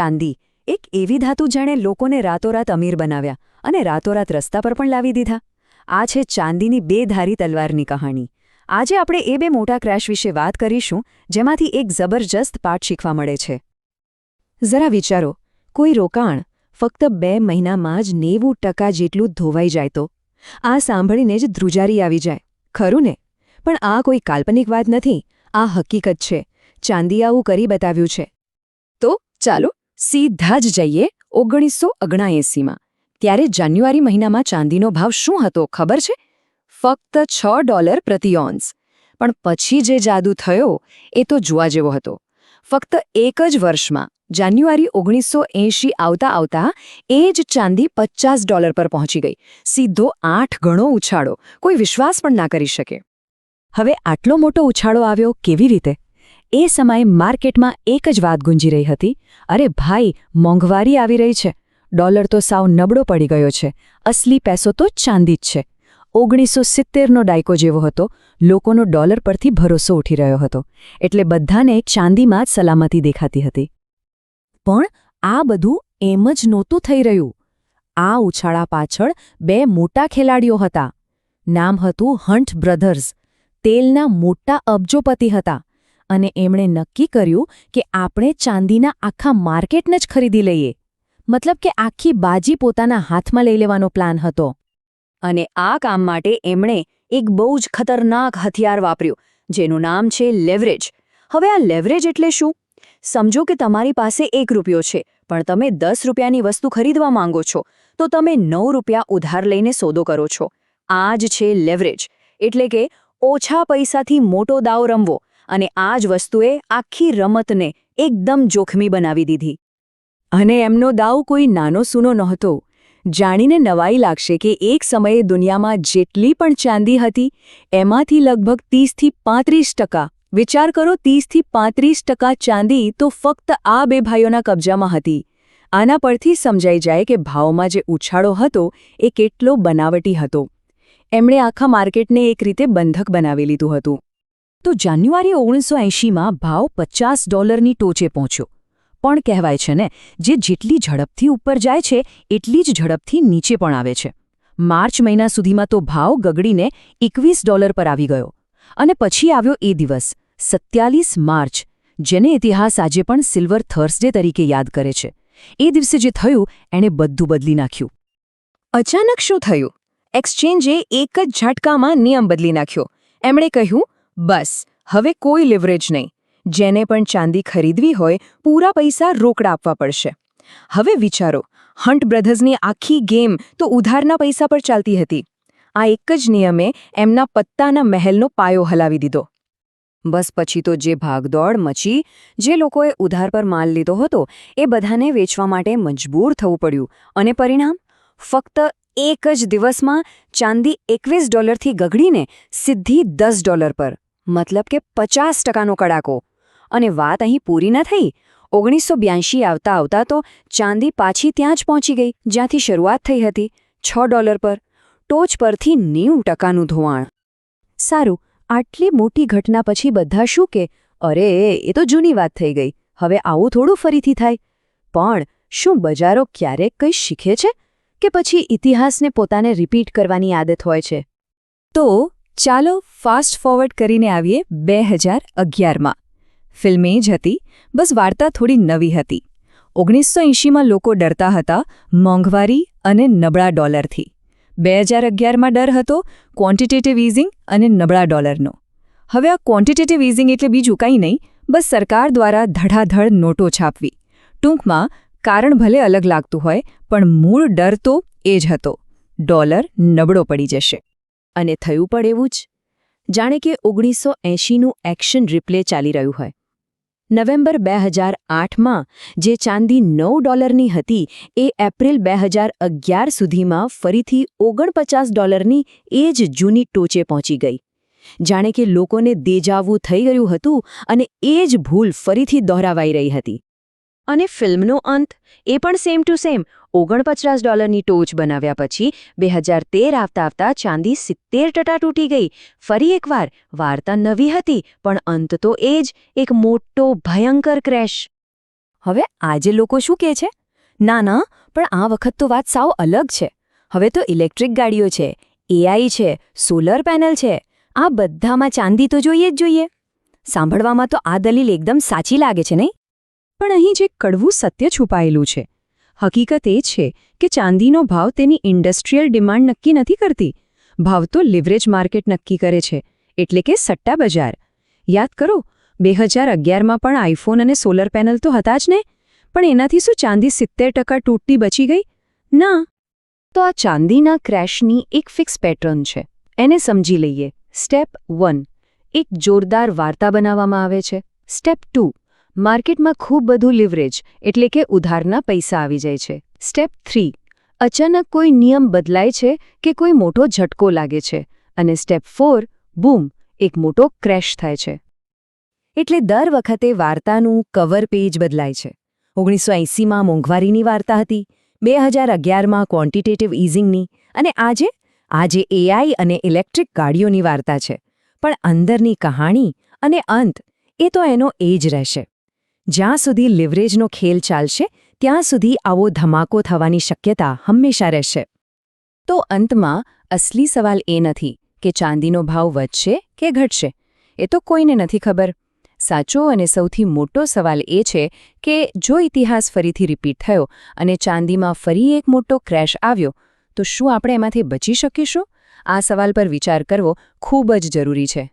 ચાંદી એક એવી ધાતુ જેણે લોકોને રાતોરાત અમીર બનાવ્યા અને રાતોરાત રસ્તા પર પણ લાવી દીધા. આ છે ચાંદીની બે ધારી તલવારની કહાણી. આજે આપણે એ બે મોટા ક્રેશ વિશે વાત કરીશું, જેમાંથી એક જબરજસ્ત પાઠ શીખવા મળે છે. જરા વિચારો, કોઈ રોકાણ ફક્ત 2 મહિનામાં જ 90% જેટલું ધોવાઈ જાય તો આ સાંભળીને જ ધ્રુજારી આવી જાય, ખરું ને? પણ આ કોઈ કાલ્પનિક વાત નથી, આ હકીકત છે. ચાંદી આવું કરી બતાવ્યું છે. તો ચાલો સીધા જ જઈએ 1979માં. ત્યારે જાન્યુઆરી મહિનામાં ચાંદીનો ભાવ શું હતો ખબર છે? ફક્ત $6 પ્રતિ ઓન્સ. પણ પછી જે જાદુ થયો એ તો જોવા જેવો હતો. ફક્ત એક જ વર્ષમાં જાન્યુઆરી 1980 આવતા એ જ ચાંદી $50 પર પહોંચી ગઈ. સીધો 8 ગણો ઉછાળો. કોઈ વિશ્વાસ પણ ના કરી શકે. હવે આટલો મોટો ઉછાળો આવ્યો કેવી રીતે? એ સમયે માર્કેટમાં એક જ વાત ગુંજી રહી હતી, અરે ભાઈ, મોંઘવારી આવી રહી છે, ડોલર તો સાવ નબળો પડી ગયો છે, અસલી પૈસો તો ચાંદી જ છે. 1970નો દાયકો જેવો હતો, લોકોનો ડોલર પરથી ભરોસો ઉઠી રહ્યો હતો, એટલે બધાને ચાંદીમાં જ સલામતી દેખાતી હતી. પણ આ બધું એમ જ નહોતું થઈ રહ્યું. આ ઉછાળા પાછળ 2 મોટા ખેલાડીઓ હતા. નામ હતું હન્ટ બ્રધર્સ. તેલના મોટા અબજોપતિ હતા. અને એમણે નક્કી કર્યું કે આપણે ચાંદીના આખા માર્કેટને જ ખરીદી લઈએ. મતલબ કે આખી બાજી પોતાના હાથમાં લઈ લેવાનો પ્લાન હતો. અને આ કામ માટે એમણે એક બહુ જ ખતરનાક હથિયાર વાપર્યું, જેનું નામ છે લેવરેજ. હવે આ લેવરેજ એટલે શું? સમજો કે તમારી પાસે ₹1 છે, પણ તમે ₹10ની વસ્તુ ખરીદવા માંગો છો, તો તમે ₹9 ઉધાર લઈને સોદો કરો છો. આ જ છે લેવરેજ. એટલે કે ઓછા પૈસાથી મોટો દાવ રમવો. અને આ જ વસ્તુએ આખી રમતને એકદમ જોખમી બનાવી દીધી. અને એમનો દાવ કોઈ નાનો સૂનો નહોતો. જાણીને નવાઈ લાગશે કે એક સમયે દુનિયામાં જેટલી પણ ચાંદી હતી, એમાંથી લગભગ 30થી 35%, વિચાર કરો, 30થી 35% ચાંદી તો ફક્ત આ 2 ભાઈઓના કબજામાં હતી. આના પરથી સમજાઈ જાય કે ભાવમાં જે ઉછાળો હતો એ કેટલો બનાવટી હતો. એમણે આખા માર્કેટને એક રીતે બંધક બનાવી લીધું હતું. તો જાન્યુઆરી 1980માં ભાવ $50ની ટોચે પહોંચ્યો. પણ કહેવાય છે ને, જે જેટલી ઝડપથી ઉપર જાય છે એટલી જ ઝડપથી નીચે પણ આવે છે. માર્ચ મહિના સુધીમાં તો ભાવ ગગડીને $21 પર આવી ગયો. અને પછી આવ્યો એ દિવસ, 27 માર્ચ, જેને ઇતિહાસ આજે પણ સિલ્વર થર્સડે તરીકે યાદ કરે છે. એ દિવસે જે થયું એણે બધું બદલી નાખ્યું. અચાનક શું થયું? એક્સચેન્જે એક જ ઝટકામાં નિયમ બદલી નાખ્યો. એમણે કહ્યું, બસ હવે કોઈ લિવરેજ નહીં. જેને પણ ચાંદી ખરીદવી હોય પૂરા પૈસા રોકડા આપવા પડશે. હવે વિચારો, હન્ટ બ્રધર્સની આખી ગેમ તો ઉધારના પૈસા પર ચાલતી હતી. આ એક જ નિયમે એમના પત્તાના મહેલનો પાયો હલાવી દીધો. બસ પછી તો જે ભાગદોડ મચી, જે લોકોએ ઉધાર પર માલ લીધો હતો એ બધાને વેચવા માટે મજબૂર થવું પડ્યું. અને પરિણામ? ફક્ત એક જ દિવસમાં ચાંદી $21થી ગગડીને સીધી $10 પર, મતલબ કે 50%નો કડાકો. અને વાત અહીં પૂરી ન થઈ. 1982 આવતા તો ચાંદી પાછી ત્યાં જ પહોંચી ગઈ જ્યાંથી શરૂઆત થઈ હતી, $6 પર. ટોચ પરથી 90%નું ધોવાણ. સારું, આટલી મોટી ઘટના પછી બધા શું કે, અરે એ તો જૂની વાત થઈ ગઈ, હવે આવું થોડું ફરીથી થાય. પણ શું બજારો ક્યારેક કંઈ શીખે છે? કે પછી ઇતિહાસને પોતાને રિપીટ કરવાની આદત હોય છે? તો ચાલો ફાસ્ટ ફોરવર્ડ કરીને આવીએ 2011માં. ફિલ્મ એ જ હતી, બસ વાર્તા થોડી નવી હતી. 1980માં લોકો ડરતા હતા મોંઘવારી અને નબળા ડોલરથી. 2011માં ડર હતો ક્વોન્ટિટેટિવ ઇઝિંગ અને નબળા ડોલરનો. હવે આ ક્વોન્ટિટેટિવ ઇઝિંગ એટલે બીજું કંઈ નહીં, બસ સરકાર દ્વારા ધડાધડ નોટો છાપવી. ટૂંકમાં કારણ ભલે અલગ લાગતું હોય, પણ મૂળ ડર તો એ જ હતો, ડોલર નબળો પડી જશે. અને થયું પણ એવું જ. જાણે કે 1980નું એક્શન રિપ્લે ચાલી રહ્યું હોય. નવેમ્બર 2008માં જે ચાંદી $9ની હતી એ એપ્રિલ 2011 સુધીમાં ફરીથી $49ની એ જ જૂની ટોચે પહોંચી ગઈ. જાણે કે લોકોને દેજાવું થઈ ગયું હતું અને એ જ ભૂલ ફરીથી દોહરાવાઈ રહી હતી. અને ફિલ્મનો અંત એ પણ સેમ ટુ સેમ. $49ની ટોચ બનાવ્યા પછી 2013 આવતા ચાંદી 70% તૂટી ગઈ. ફરી એકવાર વાર્તા નવી હતી, પણ અંત તો એ જ, એક મોટો ભયંકર ક્રેશ. હવે આજે લોકો શું કહે છે? ના, પણ આ વખત તો વાત સાવ અલગ છે. હવે તો ઇલેક્ટ્રિક ગાડીઓ છે, એઆઈ છે, સોલર પેનલ છે. આ બધામાં ચાંદી તો જોઈએ જ જોઈએ. સાંભળવામાં તો આ દલીલ એકદમ સાચી લાગે છે, નહીં? પણ અહીં જે કડવું સત્ય છુપાયેલું છે. હકીકત એ છે કે ચાંદીનો ભાવ તેની ઇન્ડસ્ટ્રીયલ ડિમાન્ડ નક્કી નથી કરતી. ભાવ તો લિવરેજ માર્કેટ નક્કી કરે છે, એટલે કે સટ્ટા બજાર. યાદ કરો, 2011માં પણ આઈફોન અને સોલર પેનલ તો હતા જ ને, પણ એનાથી શું ચાંદી 70% તૂટતી બચી ગઈ? ના. તો આ ચાંદીના ક્રેશની એક ફિક્સ પેટર્ન છે. એને સમજી લઈએ. સ્ટેપ 1, એક જોરદાર વાર્તા બનાવવામાં આવે છે. સ્ટેપ 2, માર્કેટમાં ખૂબ બધું લિવરેજ એટલે કે ઉધારના પૈસા આવી જાય છે. સ્ટેપ 3, અચાનક કોઈ નિયમ બદલાય છે કે કોઈ મોટો ઝટકો લાગે છે. અને સ્ટેપ 4, બૂમ, એક મોટો ક્રેશ થાય છે. એટલે દર વખતે વાર્તાનું કવર પેજ બદલાય છે. 1980માં મોંઘવારીની વાર્તા હતી, 2011માં ક્વોન્ટિટેટિવ ઇઝિંગની, અને આજે એઆઈ અને ઇલેક્ટ્રિક ગાડીઓની વાર્તા છે. પણ અંદરની કહાણી અને અંત એ તો એનો એ જ રહેશે. જ્યાં સુધી લિવરેજનો ખેલ ચાલશે ત્યાં સુધી આવો ધમાકો થવાની શક્યતા હંમેશા રહેશે. તો અંતમાં અસલી સવાલ એ નથી કે ચાંદીનો ભાવ વધશે કે ઘટશે. એ તો કોઈને નથી ખબર. સાચો અને સૌથી મોટો સવાલ એ છે કે જો ઇતિહાસ ફરીથી રિપીટ થયો અને ચાંદીમાં ફરી એક મોટો ક્રેશ આવ્યો, તો શું આપણે એમાંથી બચી શકીશું? આ સવાલ પર વિચાર કરવો ખૂબ જ જરૂરી છે.